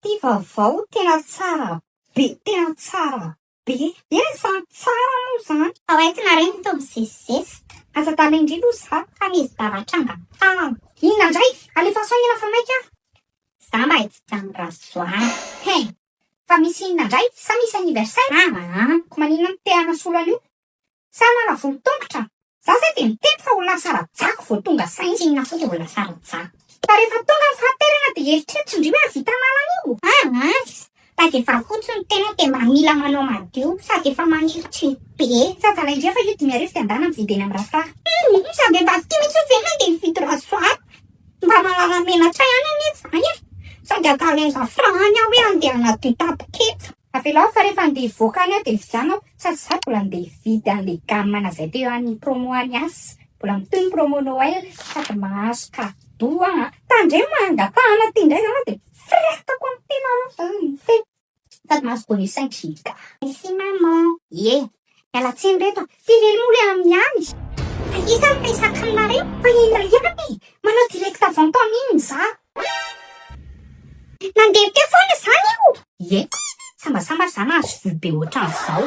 Ty vaovao tena tsara be. Esa tsara moa zany. Ao tsy nareo mitombo zesizesika. Asa tala indrindra za Fa misy zava-tranga. inona indray alefa soaina fa maika Za mba hitsitrano rasoa. fa misy inona indray sa misy anniversaire ko maninona ny tehana solana io sa nala volo tongotra za zay de miteny fa olona sara-jako vao tonga sainy Tsy inona fotsy mbola sara-tsara. fa rehefa tonga ny fahaterana de eritreritry indrio hoe vita malana io Fa efa fotsiny ny tena dia mba mila manao madio sady efa manilitsy be. sa talaindria fa io 10 arivo andana mividy eny amin'ny rafara Sady efa tsy mitsy vena dia mividy rasoa. Mba malala menatra ihany anie zany e. Sady akalenga frany aho hoe andeha anaty tapiketo. avelao fa rehefa andeha hivoaka any aho de vidianao sady za mbola andeha hividy an'le gamana zay teo an'ny promo any asy mbola mitoy ny promo Noël sady mahazo kado tandre mangapahana ty indray zany de firehetako amin'ny tena sady mahazo bonus 5 giga Merci maman. miala tsiny reto ty velomole amin'ny any Fa isany pesaka aminareo. fa inona ihany manao direct avant temps iny za Nandeha teo foana zany io. sambasamba zany azo vy be ohatran'izao